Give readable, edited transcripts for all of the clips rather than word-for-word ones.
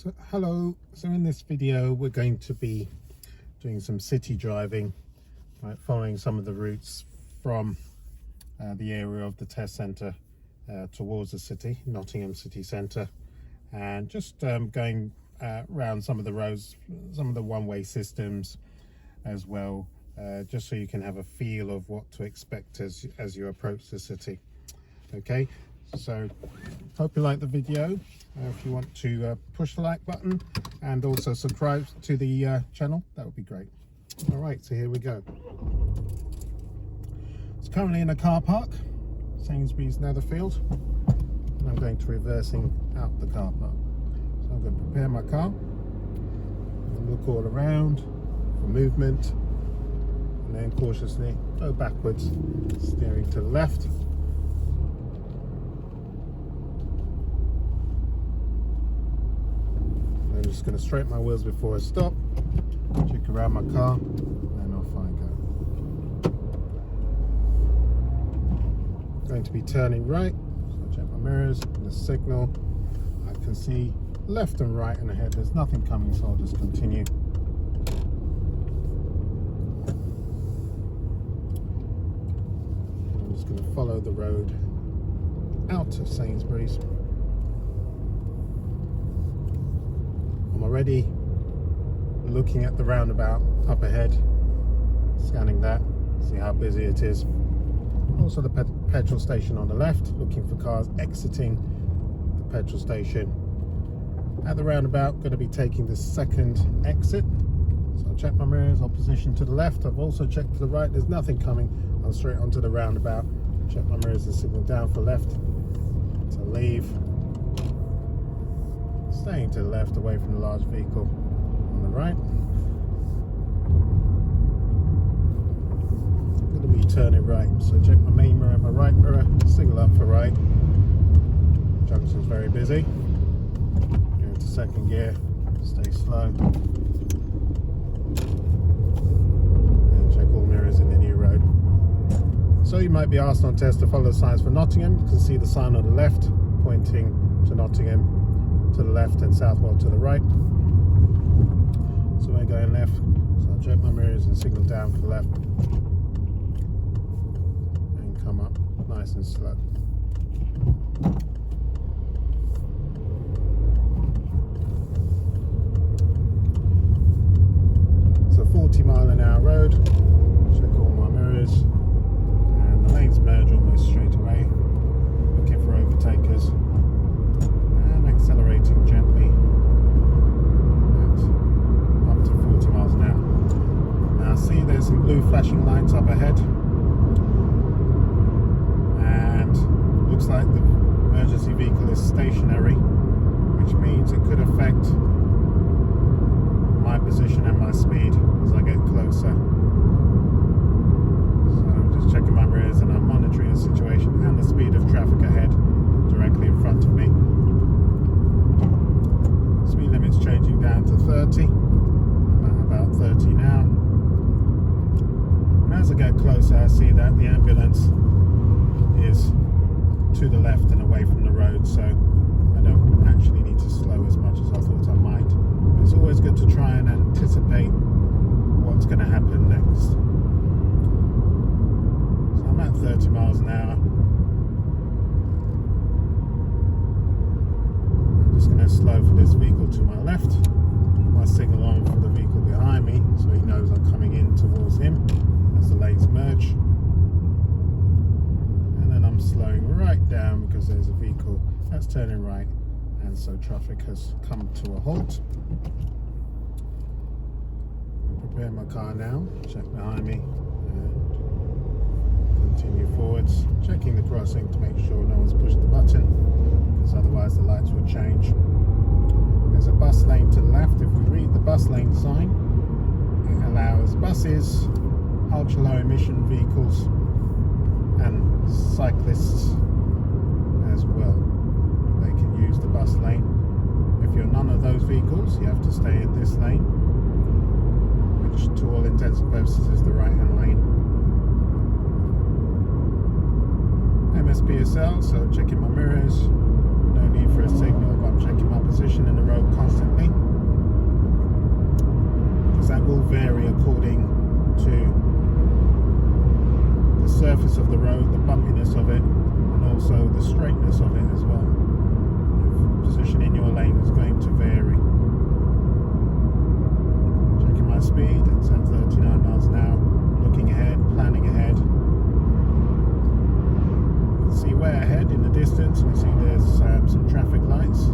So hello, so in this video we're going to be doing some city driving, right, following some of the routes from the area of the test centre towards the city, Nottingham city centre, and just going around some of the roads, some of the one-way systems as well, just so you can have a feel of what to expect as you approach the city. Okay, so hope you like the video. If you want to push the like button and also subscribe to the channel, that would be great. All right, so here we go. It's currently in a car park, Sainsbury's Netherfield, and I'm going to reversing out the car park. So I'm going to prepare my car and look all around for movement, and then cautiously go backwards, steering to the left. I'm just going to straighten my wheels before I stop, check around my car, and off I go. Going to be turning right, so I check my mirrors, the signal. I can see left and right and ahead, there's nothing coming, so I'll just continue. I'm just going to follow the road out of Sainsbury's. I'm already looking at the roundabout up ahead, scanning that, see how busy it is. Also the petrol station on the left, looking for cars exiting the petrol station. At the roundabout, going to be taking the second exit. So I'll check my mirrors, I'll position to the left. I've also checked to the right, there's nothing coming. I'm straight onto the roundabout. Check my mirrors and signal down for left to leave. Staying to the left, away from the large vehicle on the right. I'm going to be turning right, so check my main mirror and my right mirror, signal up for right. Junction's very busy. Go into second gear, stay slow. And check all mirrors in the new road. So you might be asked on test to follow the signs for Nottingham. You can see the sign on the left pointing to Nottingham to the left and Southwell to the right. So we're going left, so I'll check my mirrors and signal down for the left and come up nice and slow. It's a 40-mile-an-hour road. Check all my mirrors, and the lanes merge almost straight away, looking for overtakers. Accelerating gently at up to 40 miles an hour. Now see, there's some blue flashing lights up ahead, and looks like the emergency vehicle is stationary, which means it could affect my position and my speed as I get closer. So I'm just checking my mirrors and I'm monitoring the situation and the speed of traffic ahead directly in front of me. Speed limit's changing down to 30. I'm at about 30 now. And as I get closer, I see that the ambulance is to the left and away from the road, so I don't actually need to slow as much as I thought I might. But it's always good to try and anticipate what's going to happen next. So I'm at 30 miles an hour. Going to slow for this vehicle to my left. Put my signal on for the vehicle behind me so he knows I'm coming in towards him as the lanes merge. And then I'm slowing right down because there's a vehicle that's turning right, and so traffic has come to a halt. I'll prepare my car now, check behind me and continue forwards, checking the crossing to make sure no one's pushed the button, because otherwise the lights would change. There's a bus lane to the left. If we read the bus lane sign, it allows buses, ultra low emission vehicles and cyclists as well. They can use the bus lane. If you're none of those vehicles, you have to stay in this lane, which to all intents and purposes is the right hand lane. MSPSL, so checking my mirrors, no need for a signal, but I'm checking my position in the road constantly. bumpiness of it and also the straightness of it as well. Your position in your lane is going to vary. Checking my speed, it's at 39 miles an hour. Looking ahead, planning ahead. You can see way ahead in the distance. You can see there's some traffic lights.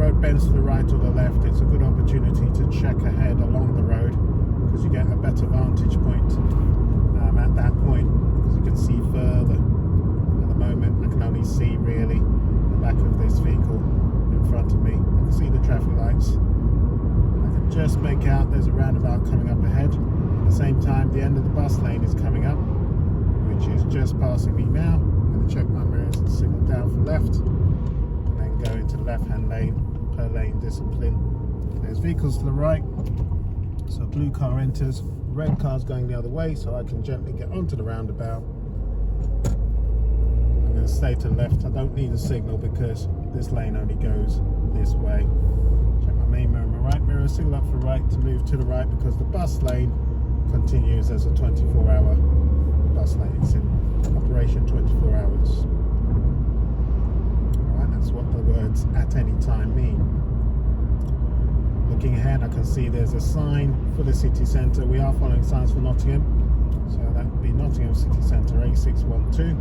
Road bends to the right or the left, it's a good opportunity to check ahead along the road because you get a better vantage point at that point, because you can see further. At the moment I can only see really the back of this vehicle in front of me. I can see the traffic lights and I can just make out there's a roundabout coming up ahead. At the same time the end of the bus lane is coming up, which is just passing me now. I'm going to check my mirrors and signal down for left and then go into the left hand lane. Lane discipline. There's vehicles to the right, so blue car enters, red car's going the other way, so I can gently get onto the roundabout. I'm going to stay to the left. I don't need a signal because this lane only goes this way. Check my main mirror, my right mirror, signal up for right to move to the right because the bus lane continues as a 24-hour bus lane. It's in operation 24 hours. That's what the words "at any time" mean. Looking ahead, I can see there's a sign for the city centre. We are following signs for Nottingham, so that would be Nottingham City Centre A612.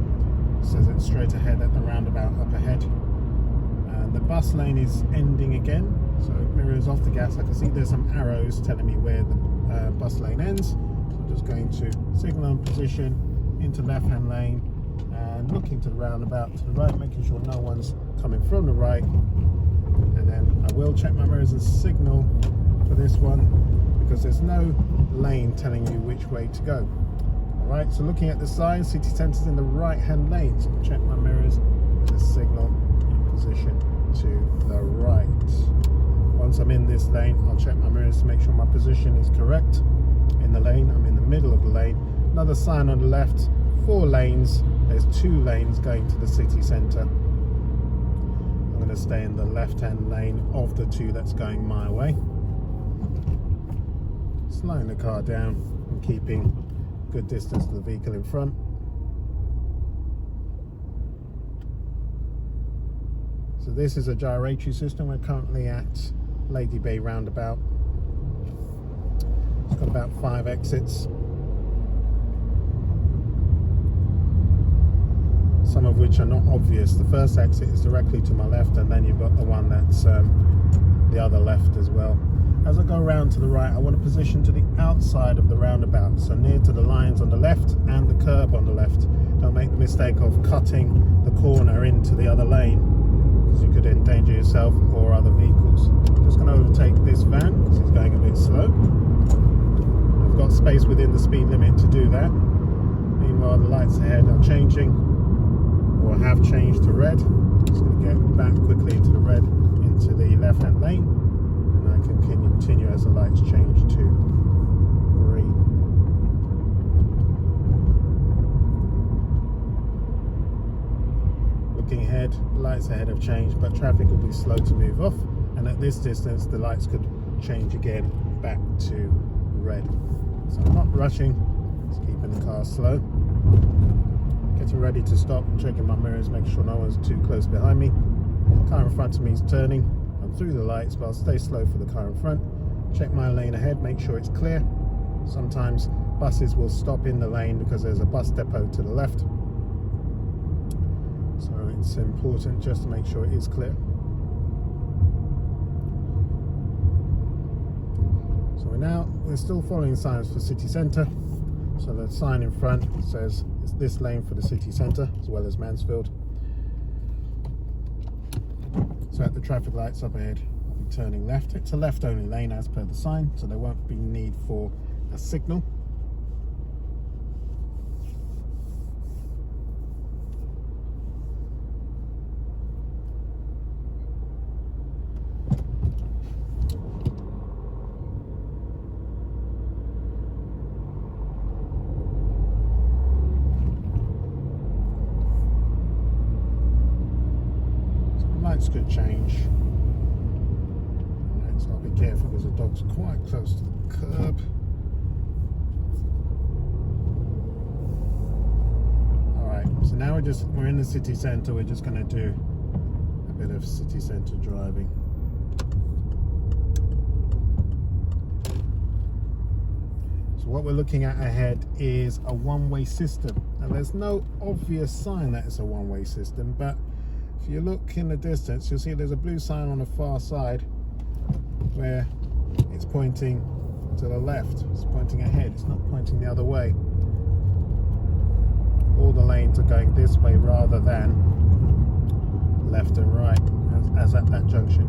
It says it's straight ahead at the roundabout up ahead. And the bus lane is ending again, so it mirrors off the gas. I can see there's some arrows telling me where the bus lane ends. So I'm just going to signal on position into left-hand lane and looking to the roundabout to the right, making sure no one's coming from the right, and then I will check my mirrors and signal for this one because there's no lane telling you which way to go. Alright, so looking at the sign, city centre's in the right hand lane, so I'll check my mirrors and the signal in position to the right. Once I'm in this lane, I'll check my mirrors to make sure my position is correct in the lane. I'm in the middle of the lane. Another sign on the left, 4 lanes. There's 2 lanes going to the city centre. I'm going to stay in the left-hand lane of the 2 that's going my way. Slowing the car down and keeping good distance to the vehicle in front. So this is a gyratory system. We're currently at Lady Bay Roundabout. It's got about 5 exits. Some of which are not obvious. The first exit is directly to my left, and then you've got the one that's the other left as well. As I go around to the right, I want to position to the outside of the roundabout, so near to the lines on the left and the curb on the left. Don't make the mistake of cutting the corner into the other lane, because you could endanger yourself or other vehicles. I'm just going to overtake this van because it's going a bit slow. I've got space within the speed limit to do that. Meanwhile, the lights ahead are changing, or have changed to red. Just going to get back quickly into the red, into the left hand lane, and I can continue as the lights change to green. Looking ahead, lights ahead have changed, but traffic will be slow to move off, and at this distance the lights could change again back to red. So I'm not rushing, just keeping the car slow. Getting ready to stop, checking my mirrors, making sure no one's too close behind me. The car in front of me is turning. I'm through the lights, but I'll stay slow for the car in front. Check my lane ahead, make sure it's clear. Sometimes buses will stop in the lane because there's a bus depot to the left. So it's important just to make sure it is clear. So we're still following signs for city centre. So the sign in front says it's this lane for the city centre as well as Mansfield. So at the traffic lights up ahead, I'll be turning left. It's a left only lane as per the sign, so there won't be need for a signal. Lights could change. Right, so I'll be careful because the dog's quite close to the curb. So now we're in the city centre. We're just going to do a bit of city centre driving. So what we're looking at ahead is a one-way system. Now there's no obvious sign that it's a one-way system, but if you look in the distance, you'll see there's a blue sign on the far side where it's pointing to the left. It's pointing ahead, it's not pointing the other way. All the lanes are going this way rather than left and right, as at that junction.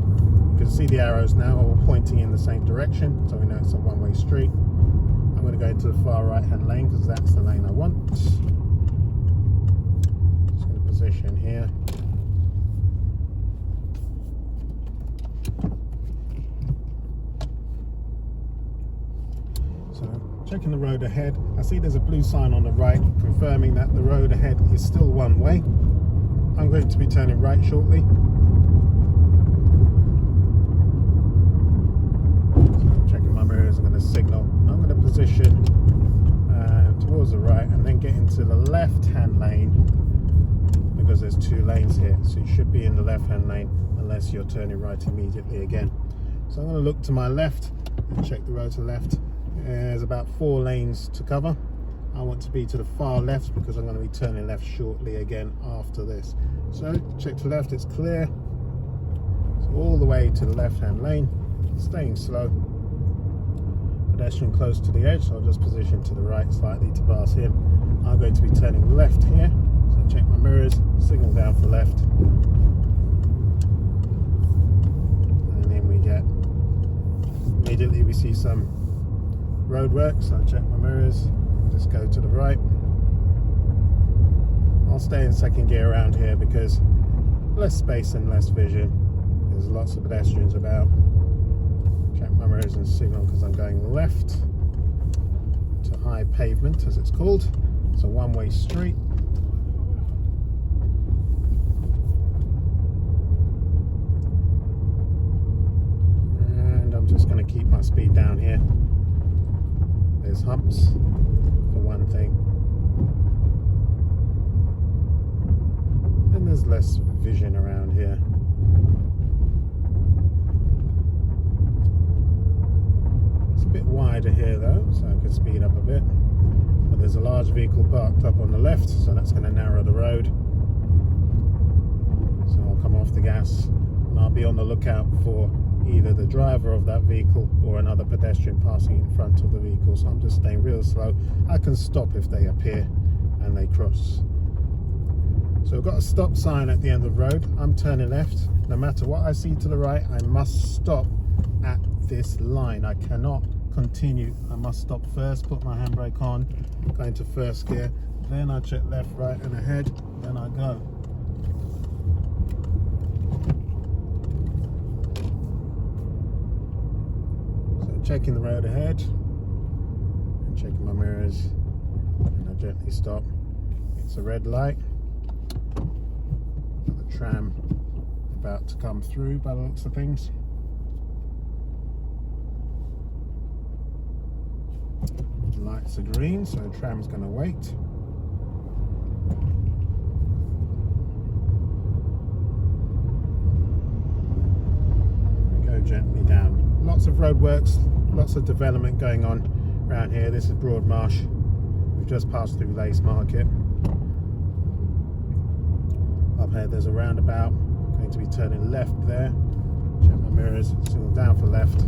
You can see the arrows now are all pointing in the same direction, so we know it's a one-way street. I'm going to go into the far right hand lane because that's the lane I want. Just going to position here. So checking the road ahead, I see there's a blue sign on the right confirming that the road ahead is still one way. I'm going to be turning right shortly. Checking my mirrors, I'm going to signal. I'm going to position towards the right and then get into the left hand lane because there's two lanes here, so you should be in the left hand lane unless you're turning right immediately again. So I'm going to look to my left and check the road to the left. There's about 4 lanes to cover. I want to be to the far left because I'm going to be turning left shortly again after this. So check to the left, it's clear. So all the way to the left hand lane, staying slow. Pedestrian close to the edge, so I'll just position to the right slightly to pass him. I'm going to be turning left here, so check my mirrors, signal down for left. And then we get, immediately we see some roadwork, so I'll check my mirrors, just go to the right. I'll stay in second gear around here because less space and less vision. There's lots of pedestrians about. Check my mirrors and signal because I'm going left to high pavement, as it's called. It's a one-way street. And I'm just going to keep my speed down here. There's humps for one thing. And there's less vision around here. It's a bit wider here though, so I can speed up a bit. But there's a large vehicle parked up on the left, so that's going to narrow the road. So I'll come off the gas and I'll be on the lookout for either the driver of that vehicle or another pedestrian passing in front of the vehicle. So I'm just staying real slow. I can stop if they appear and they cross. So we've got a stop sign at the end of the road. I'm turning left. No matter what I see to the right, I must stop at this line. I cannot continue. I must stop first, put my handbrake on, go into first gear, then I check left, right and ahead, then I go. So checking the road ahead and checking my mirrors, and I gently stop. It's a red light. Got the tram about to come through by the looks of things. The lights are green, so the tram's going to wait. We go gently down. Lots of roadworks, lots of development going on around here. This is Broad Marsh. We've just passed through Lace Market. Up here there's a roundabout. Going to be turning left there. Check my mirrors, signal down for left.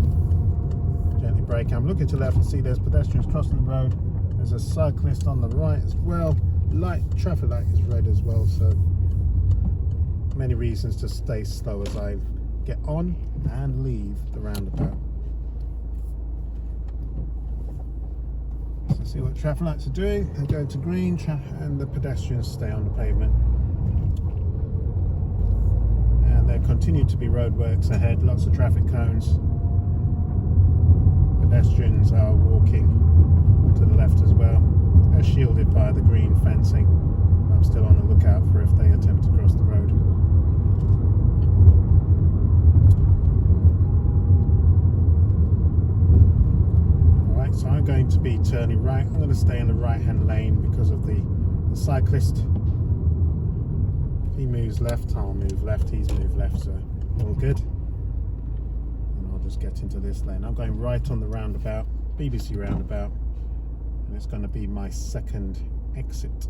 Gently brake. I'm looking to the left and see there's pedestrians crossing the road. There's a cyclist on the right as well. Traffic light is red as well, so many reasons to stay slow as I get on and leave the roundabout. So see what traffic lights are doing. They go to green and the pedestrians stay on the pavement. And there continue to be roadworks ahead, lots of traffic cones. Pedestrians are walking to the left as well. They're shielded by the green fencing. I'm still on the lookout for if they attempt to cross the road. Alright, so I'm going to be turning right. I'm going to stay in the right hand lane because of the cyclist He moves left, I'll move left, he's moved left, so all good. And I'll just get into this lane. I'm going right on the roundabout, BBC roundabout, and it's going to be my second exit.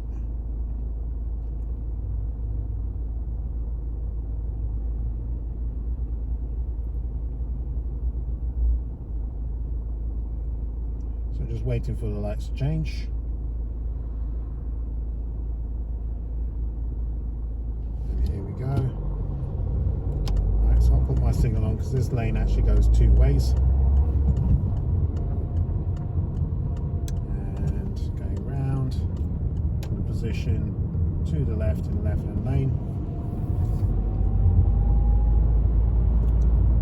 So just waiting for the lights to change. And here we go. Alright, so I'll put my signal on because this lane actually goes two ways. And going round in the position to the left in the left-hand lane.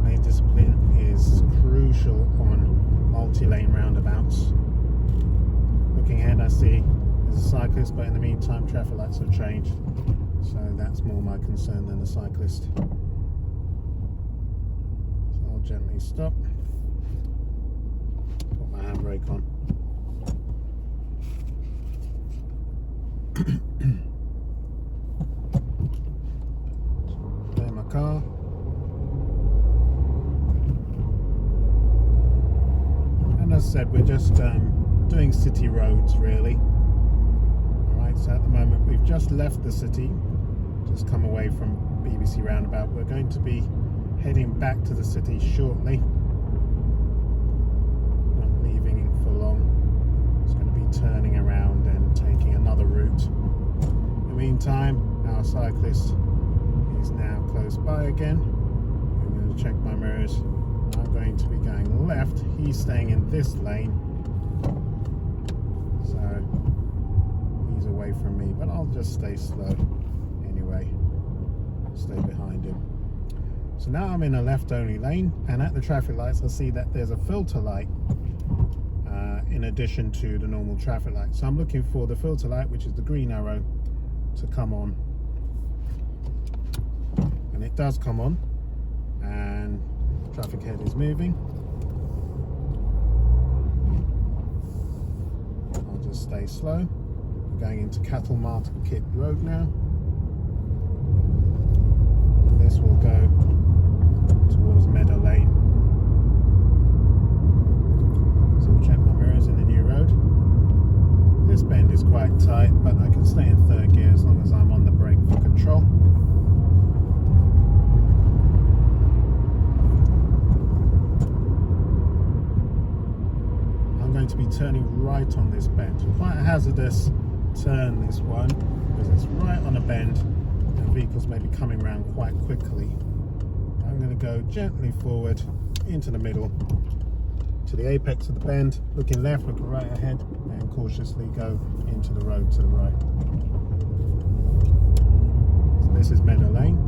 Lane discipline is crucial on multi-lane roundabouts. Looking ahead, I see there's a cyclist, but in the meantime traffic lights have changed, so that's more my concern than the cyclist. So I'll gently stop, put my handbrake on. Clear my car. As I said, we're just doing city roads really. Alright, so at the moment we've just left the city, just come away from BBC roundabout. We're going to be heading back to the city shortly, not leaving it for long. It's going to be turning around and taking another route. In the meantime, our cyclist is now close by again. I'm going to check my mirrors. I'm going to be going left, he's staying in this lane, so he's away from me, but I'll just stay slow anyway. I'll stay behind him. So now I'm in a left only lane, and at the traffic lights I see that there's a filter light in addition to the normal traffic light. So I'm looking for the filter light, which is the green arrow, to come on, and it does come on, and traffic head is moving. I'll just stay slow. I'm going into Cattle Market Road now. And this will go towards Meadow Lane. So I'll check my mirrors in the new road. This bend is quite tight, but I can stay in third gear as long as I'm on the brake for control. To be turning right on this bend. Quite a hazardous turn, this one, because it's right on a bend and vehicles may be coming around quite quickly. I'm going to go gently forward into the middle to the apex of the bend, looking left, looking right ahead, and cautiously go into the road to the right. So this is Meadow Lane.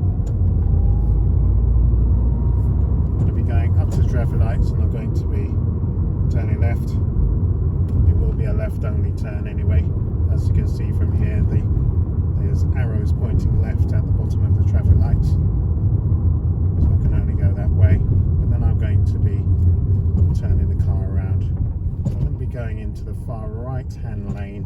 I'm going to be going up to the traffic lights, and I'm going to be turning left. It will be a left only turn anyway. As you can see from here, there's arrows pointing left at the bottom of the traffic lights, so I can only go that way. But then I'm going to be turning the car around. So I'm going to be going into the far right hand lane